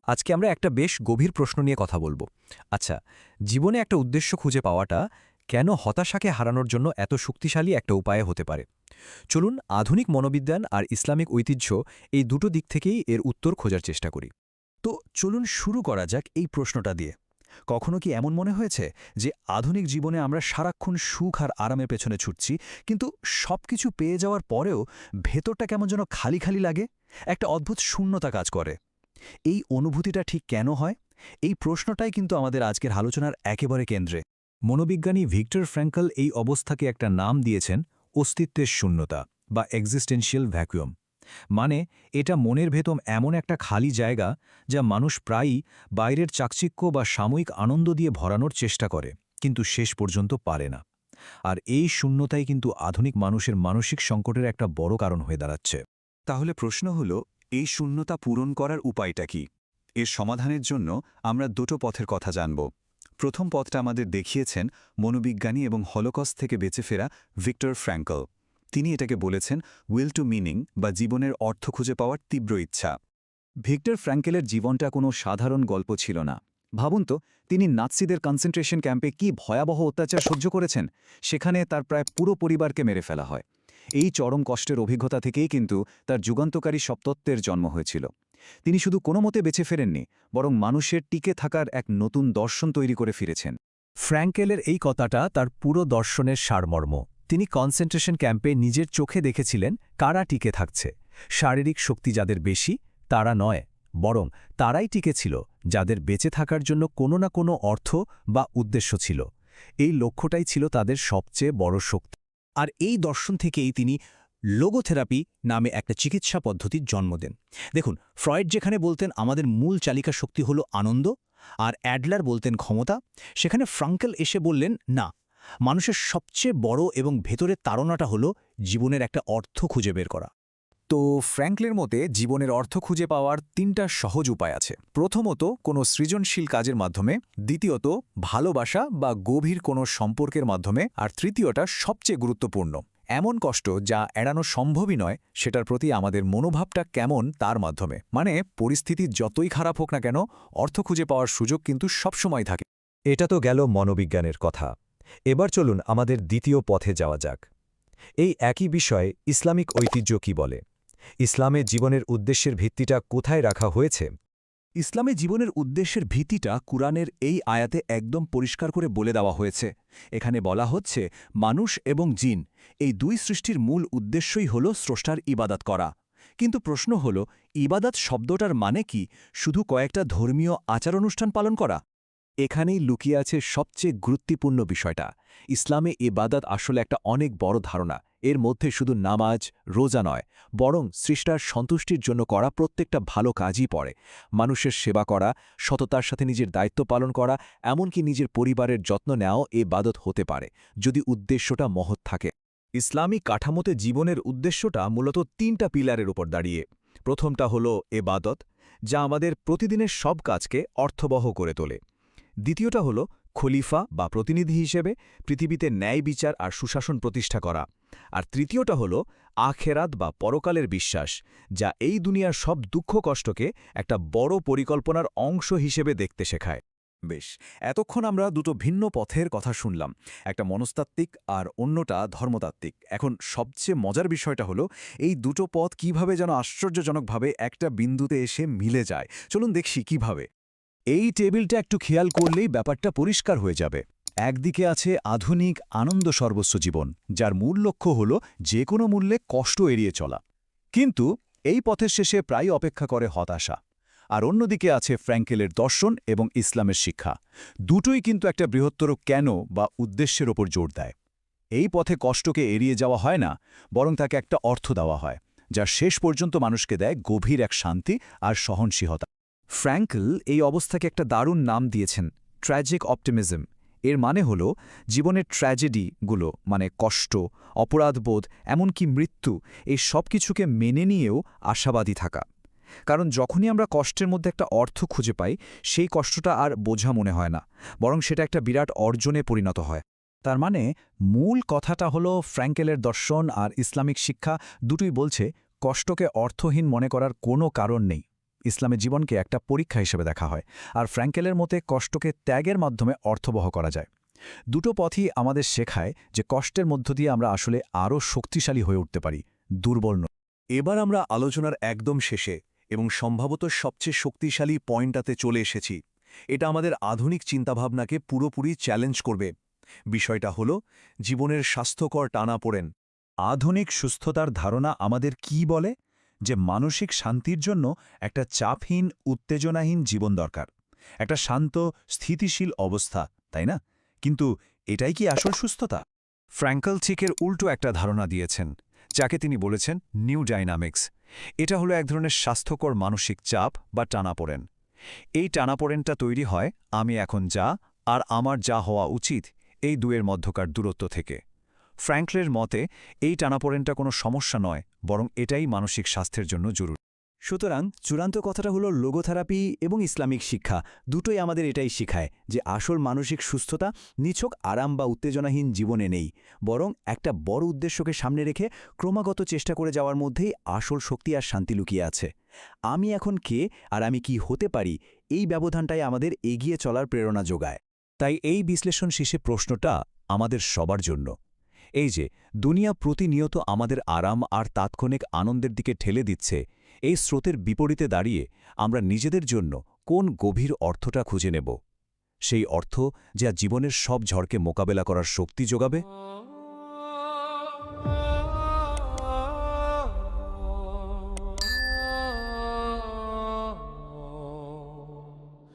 আজকে আমরা একটা বেশ গভীর প্রশ্ন নিয়ে কথা বলবো। আচ্ছা, জীবনে একটা উদ্দেশ্য খুঁজে পাওয়াটা কেন হতাশাকে হারানোর জন্য এত শক্তিশালী একটা উপায় হতে পারে? চলুন আধুনিক মনোবিজ্ঞান আর ইসলামিক ঐতিহ্য এই দুটো দিক থেকেই এর উত্তর খোঁজার চেষ্টা করি। তো চলুন শুরু করা যাক এই প্রশ্নটা দিয়ে। কখনো কি এমন মনে হয়েছে যে আধুনিক জীবনে আমরা সারাক্ষণ সুখ আর আরামের পেছনে ছুটছি, কিন্তু সবকিছু পেয়ে যাওয়ার পরেও ভেতরটা কেমন যেন খালি খালি লাগে, একটা অদ্ভুত শূন্যতা কাজ করে? এই অনুভূতিটা ঠিক কেন হয়? এই প্রশ্নটাই কিন্তু আমাদের আজকের আলোচনার একেবারে কেন্দ্রে। মনোবিজ্ঞানী ভিক্টর ফ্র্যাঙ্কল এই অবস্থাকে একটা নাম দিয়েছেন অস্তিত্বের শূন্যতা বা এক্সিস্টেন্সিয়াল ভ্যাকুয়াম। মানে এটা মনের ভেতর এমন একটা খালি জায়গা যা মানুষ প্রায়ই বাইরের চাকচিক্য বা সাময়িক আনন্দ দিয়ে ভরানোর চেষ্টা করে, কিন্তু শেষ পর্যন্ত পারে না। আর এই শূন্যতাই কিন্তু আধুনিক মানুষের মানসিক সংকটের একটা বড় কারণ হয়ে দাঁড়াচ্ছে। তাহলে প্রশ্ন হল, এই শূন্যতা পূরণ করার উপায়টা কি? এর সমাধানের জন্য আমরা দুটো পথের কথা জানব। প্রথম পথটা আমাদের দেখিয়েছেন মনোবিজ্ঞানী এবং হলোকস্ট থেকে বেঁচে ফেরা ভিক্টর ফ্র্যাঙ্কল। তিনি এটাকে বলেছেন উইল টু মিনিং বা জীবনের অর্থ খুঁজে পাওয়ার তীব্র ইচ্ছা। ভিক্টর ফ্র্যাঙ্কেলের জীবনটা কোনো সাধারণ গল্প ছিল না। ভাবুন তো, তিনি নাৎসিদের কনসেন্ট্রেশন ক্যাম্পে কি ভয়াবহ অত্যাচার সহ্য করেছেন। সেখানে তার প্রায় পুরো পরিবারকে মেরে ফেলা হয়। এই চরম কষ্টের অভিজ্ঞতা থেকেই কিন্তু তার যুগান্তকারী সপ্তত্বের জন্ম হয়েছিল। তিনি শুধু কোনো মতে বেঁচে ফেরেননি, বরং মানুষের টিকে থাকার এক নতুন দর্শন তৈরি করে ফিরেছেন। ফ্র্যাঙ্কেলের এই কথাটা তার পুরো দর্শনের সারমর্ম। তিনি কনসেন্ট্রেশন ক্যাম্পে নিজের চোখে দেখেছিলেন কারা টিকে থাকছে। শারীরিক শক্তি যাদের বেশি তারা নয়, বরং তারাই টিকে ছিল যাদের বেঁচে থাকার জন্য কোনো না কোনো অর্থ বা উদ্দেশ্য ছিল। এই লক্ষ্যটাই ছিল তাদের সবচেয়ে বড় শক্তি। আর এই দর্শন থেকেই তিনি লোগোথেরাপি নামে একটা চিকিৎসা পদ্ধতির জন্ম দেন। দেখুন, ফ্রয়েড যেখানে বলতেন আমাদের মূল চালিকা শক্তি হলো আনন্দ, আর অ্যাডলার বলতেন ক্ষমতা, সেখানে ফ্রাঙ্কেল এসে বললেন না, মানুষের সবচেয়ে বড় এবং ভেতরের তাড়নাটা হলো জীবনের একটা অর্থ খুঁজে বের করা। তো ফ্র্যাঙ্কলের মতে জীবনের অর্থ খুঁজে পাওয়ার তিনটা সহজ উপায় আছে। প্রথমত, কোনো সৃজনশীল কাজের মাধ্যমে; দ্বিতীয়ত, ভালোবাসা বা গভীর কোনো সম্পর্কের মাধ্যমে; আর তৃতীয়টা সবচেয়ে গুরুত্বপূর্ণ, এমন কষ্ট যা এড়ানো সম্ভবই নয় সেটার প্রতি আমাদের মনোভাবটা কেমন তার মাধ্যমে। মানে পরিস্থিতি যতই খারাপ হোক না কেন, অর্থ খুঁজে পাওয়ার সুযোগ কিন্তু সবসময় থাকে। এটা তো গেল মনোবিজ্ঞানের কথা। এবার চলুন আমাদের দ্বিতীয় পথে যাওয়া যাক। এই একই বিষয়ে ইসলামিক ঐতিহ্য কি বলে? ইসলামে জীবনের উদ্দেশ্যের ভিত্তিটা কোথায় রাখা হয়েছে? ইসলামে জীবনের উদ্দেশ্যের ভিত্তিটা কুরআনের এই আয়াতে একদম পরিষ্কার করে বলে দেওয়া হয়েছে। এখানে বলা হচ্ছে, মানুষ এবং জিন এই দুই সৃষ্টির মূল উদ্দেশ্যই হল স্রষ্টার ইবাদত করা। কিন্তু প্রশ্ন হল, ইবাদত শব্দটার মানে কি শুধু কয়েকটা ধর্মীয় আচার অনুষ্ঠান পালন করা? এখানেই লুকিয়ে আছে সবচেয়ে গুরুত্বপূর্ণ বিষয়টা। ইসলামে ইবাদত আসলে একটা অনেক বড় ধারণা। এর মধ্যে শুধু নামাজ, রোজা নয়, বরং স্রষ্টার সন্তুষ্টির জন্য করা প্রত্যেকটা ভালো কাজই পড়ে। মানুষের সেবা করা, সততার সাথে নিজের দায়িত্ব পালন করা, এমনকি নিজের পরিবারের যত্ন নেওয়াও ইবাদত হতে পারে, যদি উদ্দেশ্যটা মহৎ থাকে। ইসলামী কাঠামোতে জীবনের উদ্দেশ্যটা মূলত তিনটা পিলারের উপর দাঁড়িয়ে। প্রথমটা হল এবাদত, যা আমাদের প্রতিদিনের সব কাজকে অর্থবহ করে তোলে। দ্বিতীয়টা হল খলিফা বা প্রতিনিধি হিসেবে পৃথিবীতে ন্যায় বিচার আর সুশাসন প্রতিষ্ঠা করা। আর তৃতীয়টা হল আখেরাত বা পরকালের বিশ্বাস, যা এই দুনিয়ার সব দুঃখ কষ্টকে একটা বড় পরিকল্পনার অংশ হিসেবে দেখতে শেখায়। বেশ, এতক্ষণ আমরা দুটো ভিন্ন পথের কথা শুনলাম, একটা মনস্তাত্ত্বিক আর অন্যটা ধর্মতাত্ত্বিক। এখন সবচেয়ে মজার বিষয়টা হলো এই দুটো পথ কিভাবে যেন আশ্চর্যজনকভাবে একটা বিন্দুতে এসে মিলে যায়। চলুন দেখি কিভাবে। এই টেবিলটা একটু খেয়াল করলেই ব্যাপারটা পরিষ্কার হয়ে যাবে। একদিকে আছে আধুনিক আনন্দ সর্বস্ব জীবন, যার মূল লক্ষ্য হল যে কোনো মূল্যে কষ্ট এড়িয়ে চলা, কিন্তু এই পথের শেষে প্রায় অপেক্ষা করে হতাশা। আর অন্যদিকে আছে ফ্র্যাঙ্কেলের দর্শন এবং ইসলামের শিক্ষা। দুটোই কিন্তু একটা বৃহত্তর কেন বা উদ্দেশ্যের ওপর জোর দেয়। এই পথে কষ্টকে এড়িয়ে যাওয়া হয় না, বরং তাকে একটা অর্থ দেওয়া হয়, যা শেষ পর্যন্ত মানুষকে দেয় গভীর এক শান্তি আর সহনশীলতা। ফ্র্যাঙ্কল এই অবস্থাকে একটা দারুণ নাম দিয়েছেন, ট্র্যাজিক অপটিমিজম। এর মানে হল জীবনের ট্র্যাজেডিগুলো, মানে কষ্ট, অপরাধবোধ, এমনকি মৃত্যু, এই সব কিছুকে মেনে নিয়েও আশাবাদী থাকা। কারণ যখনই আমরা কষ্টের মধ্যে একটা অর্থ খুঁজে পাই, সেই কষ্টটা আর বোঝা মনে হয় না, বরং সেটা একটা বিরাট অর্জনে পরিণত হয়। তার মানে মূল কথাটা হলো ফ্র্যাঙ্কেলের দর্শন আর ইসলামিক শিক্ষা দুটোই বলছে কষ্টকে অর্থহীন মনে করার কোনো কারণ নেই। ইসলামে জীবনকে একটা পরীক্ষা হিসেবে দেখা হয়, আর ফ্র্যাঙ্কেলের মতে কষ্টকে ত্যাগের মাধ্যমে অর্থবহ করা যায়। দুটো পথই আমাদের শেখায় যে কষ্টের মধ্য দিয়ে আমরা আসলে আরও শক্তিশালী হয়ে উঠতে পারি, দুর্বল নয়। এবার আমরা আলোচনার একদম শেষে এবং সম্ভবত সবচেয়ে শক্তিশালী পয়েন্টটাতে চলে এসেছি। এটা আমাদের আধুনিক চিন্তাভাবনাকে পুরোপুরি চ্যালেঞ্জ করবে। বিষয়টা হল জীবনের স্বাস্থ্যকর টানাপোড়েন। আধুনিক সুস্থতার ধারণা আমাদের কি বলে? যে মানসিক শান্তির জন্য একটা চাপহীন, উত্তেজনাহীন জীবন দরকার, একটা শান্ত, স্থিতিশীল অবস্থা, তাই না? কিন্তু এটাই কি আসল সুস্থতা? ফ্র্যাঙ্কেল ঠিক উল্টো একটা ধারণা দিয়েছেন, যাকে তিনি বলেছেন নিউ ডাইনামিক্স। এটা হলো এক ধরনের স্বাস্থ্যকর মানসিক চাপ বা টানাপোড়েন। এই টানাপোড়েনটা তৈরি হয় আমি এখন যা আর আমার যা হওয়া উচিত এই দুয়ের মধ্যকার দূরত্ব থেকে। ফ্র্যাঙ্কলের মতে এই টানাপোড়েনটা কোনো সমস্যা নয়, বরং এটাই মানসিক স্বাস্থ্যের জন্য জরুরি। সুতরাং চূড়ান্ত কথাটা হলো লোগোথেরাপি এবং ইসলামিক শিক্ষা দুটোই আমাদের এটাই শেখায় যে আসল মানসিক সুস্থতা নিছক আরাম বা উত্তেজনাহীন জীবনে নেই, বরং একটা বড় উদ্দেশ্যকে সামনে রেখে ক্রমাগত চেষ্টা করে যাওয়ার মধ্যেই আসল শক্তি আর শান্তি লুকিয়ে আছে। আমি এখন কে আর আমি কি হতে পারি, এই ব্যবধানটাই আমাদের এগিয়ে চলার প্রেরণা যোগায়। তাই এই বিশ্লেষণ শেষে প্রশ্নটা আমাদের সবার জন্য, এই যে দুনিয়া প্রতিনিয়ত আমাদের আরাম আর তাৎক্ষণিক আনন্দের দিকে ঠেলে দিচ্ছে, এই স্রোতের বিপরীতে দাঁড়িয়ে আমরা নিজেদের জন্য কোন গভীর অর্থটা খুঁজে নেব? সেই অর্থ যা জীবনের সব ঝড়কে মোকাবেলা করার শক্তি যোগাবে।